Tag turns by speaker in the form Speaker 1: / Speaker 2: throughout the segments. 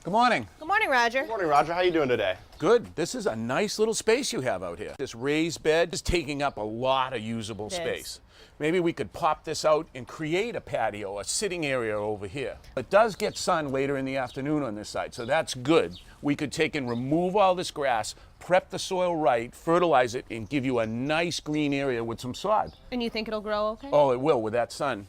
Speaker 1: Good morning.
Speaker 2: Good morning, Roger.
Speaker 3: Good morning, Roger. How you doing today?
Speaker 1: Good. This is a nice little space you have out here. This raised bed is taking up a lot of usable space. Maybe we could pop this out and create a patio, a sitting area over here. It does get sun later in the afternoon on this side, so that's good. We could take and remove all this grass, prep the soil right, fertilize it, and give you a nice green area with some sod.
Speaker 2: And you think it'll grow okay?
Speaker 1: Oh, it will with that sun.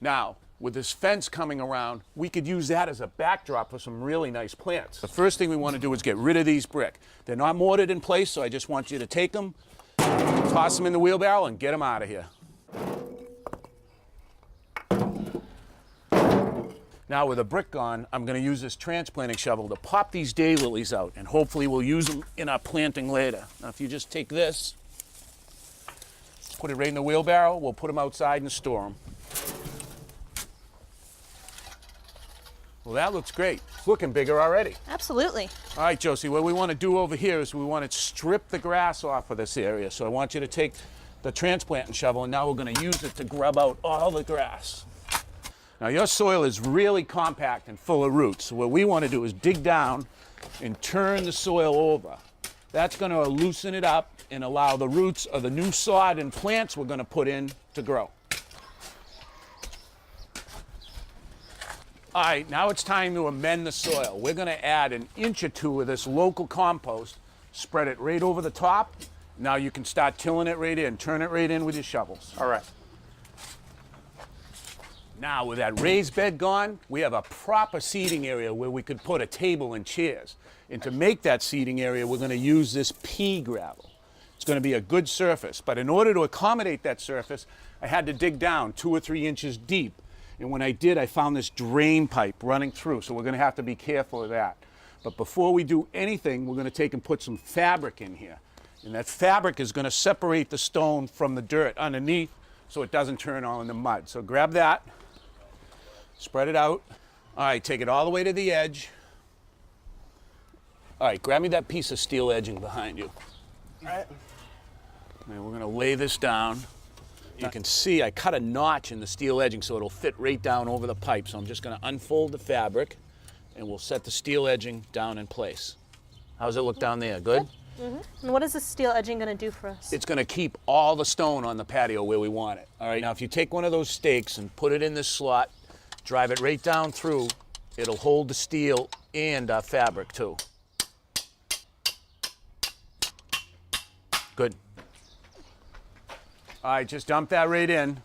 Speaker 1: Now, with this fence coming around, we could use that as a backdrop for some really nice plants. The first thing we want to do is get rid of these brick. They're not mortared in place, so I just want you to take them, toss them in the wheelbarrow, and get them out of here. Now with the brick gone, I'm going to use this transplanting shovel to pop these daylilies out, and hopefully we'll use them in our planting later. Now if you just take this, put it right in the wheelbarrow, we'll put them outside and store them. Well, that looks great. It's looking bigger already.
Speaker 2: Absolutely.
Speaker 1: All right, Josie, what we want to do over here is we want to strip the grass off of this area. So I want you to take the transplanting shovel, and now we're going to use it to grub out all the grass. Now, your soil is really compact and full of roots. So what we want to do is dig down and turn the soil over. That's going to loosen it up and allow the roots of the new sod and plants we're going to put in to grow. All right, now it's time to amend the soil. We're going to add an inch or two of this local compost, spread it right over the top. Now you can start tilling it right in, turn it right in with your shovels.
Speaker 3: All right.
Speaker 1: Now with that raised bed gone, we have a proper seating area where we could put a table and chairs. And to make that seating area, we're going to use this pea gravel. It's going to be a good surface, but in order to accommodate that surface, I had to dig down 2 or 3 inches deep. And when I did, I found this drain pipe running through, so we're going to have to be careful of that. But before we do anything, we're going to take and put some fabric in here. And that fabric is going to separate the stone from the dirt underneath so it doesn't turn all into mud. So grab that, spread it out. All right, take it all the way to the edge. All right, grab me that piece of steel edging behind you.
Speaker 3: All right.
Speaker 1: And we're going to lay this down. You can see I cut a notch in the steel edging so it'll fit right down over the pipe. So I'm just going to unfold the fabric and we'll set the steel edging down in place. How does it look down there? Good?
Speaker 2: Mm-hmm. And what is the steel edging going to do for us?
Speaker 1: It's going to keep all the stone on the patio where we want it. All right, now if you take one of those stakes and put it in this slot, drive it right down through, it'll hold the steel and fabric too. Good. All right, just dump that right in.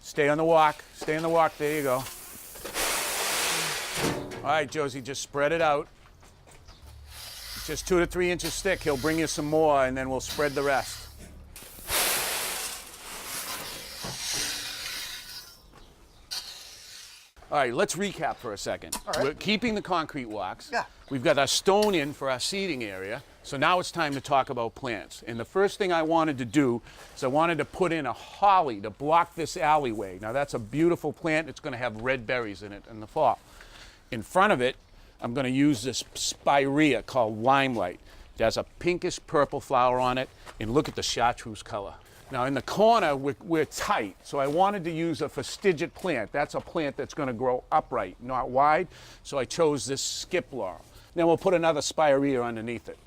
Speaker 1: Stay on the walk. Stay on the walk. There you go. All right, Josie, just spread it out. It's just 2 to 3 inches thick. He'll bring you some more, and then we'll spread the rest. All right, let's recap for a second.
Speaker 3: All right.
Speaker 1: We're keeping the concrete walks.
Speaker 3: Yeah.
Speaker 1: We've got our stone in for our seating area. So now it's time to talk about plants. And the first thing I wanted to do is I wanted to put in a holly to block this alleyway. Now that's a beautiful plant. It's going to have red berries in it in the fall. In front of it, I'm going to use this spirea called limelight. It has a pinkish purple flower on it. And look at the chartreuse color. Now in the corner, we're tight, so I wanted to use a fastigiate plant. That's a plant that's going to grow upright, not wide, so I chose this skip laurel. Then we'll put another spirea underneath it.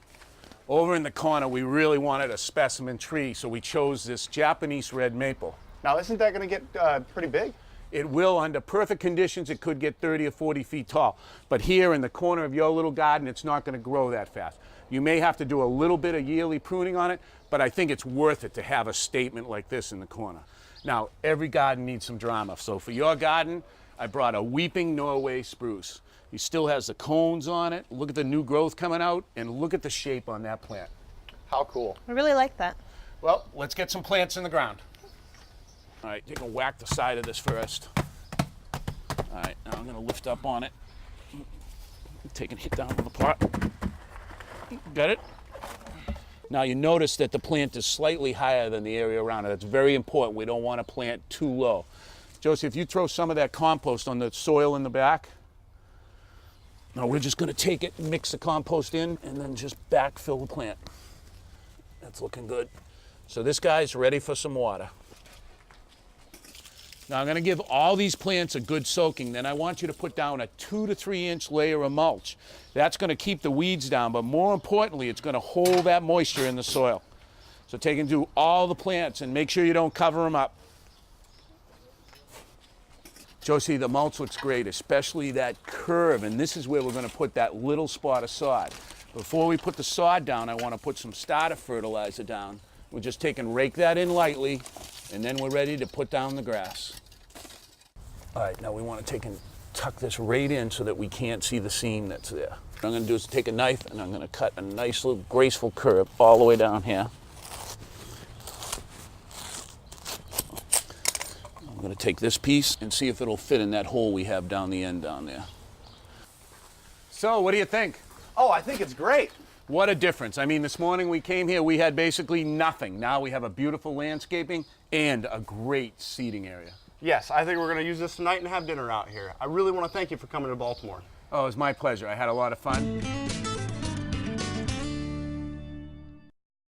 Speaker 1: Over in the corner, we really wanted a specimen tree, so we chose this Japanese red maple.
Speaker 3: Now, isn't that going to get pretty big?
Speaker 1: It will, under perfect conditions, it could get 30 or 40 feet tall. But here in the corner of your little garden, it's not going to grow that fast. You may have to do a little bit of yearly pruning on it, but I think it's worth it to have a statement like this in the corner. Now, every garden needs some drama. So for your garden, I brought a weeping Norway spruce. He still has the cones on it. Look at the new growth coming out, and look at the shape on that plant.
Speaker 3: How cool.
Speaker 2: I really like that.
Speaker 1: Well, let's get some plants in the ground. All right, take a whack the side of this first. All right, now I'm going to lift up on it. Take a hit down on the pot. Got it? Now you notice that the plant is slightly higher than the area around it. That's very important. We don't want to plant too low. Josie, if you throw some of that compost on the soil in the back. Now we're just going to take it, mix the compost in, and then just backfill the plant. That's looking good. So this guy's ready for some water. Now I'm going to give all these plants a good soaking. Then I want you to put down a 2 to 3 inch layer of mulch. That's going to keep the weeds down, but more importantly, it's going to hold that moisture in the soil. So take and do all the plants and make sure you don't cover them up. Josie, the mulch looks great, especially that curve, and this is where we're going to put that little spot of sod. Before we put the sod down, I want to put some starter fertilizer down. We'll just take and rake that in lightly, and then we're ready to put down the grass. All right, now we want to take and tuck this right in so that we can't see the seam that's there. What I'm going to do is take a knife and I'm going to cut a nice little graceful curve all the way down here. I'm going to take this piece and see if it'll fit in that hole we have down the end down there. So, what do you think?
Speaker 3: Oh, I think it's great.
Speaker 1: What a difference. I mean, this morning we came here, we had basically nothing. Now we have a beautiful landscaping and a great seating area.
Speaker 3: Yes, I think we're going to use this tonight and have dinner out here. I really want to thank you for coming to Baltimore.
Speaker 1: Oh, it was my pleasure. I had a lot of fun.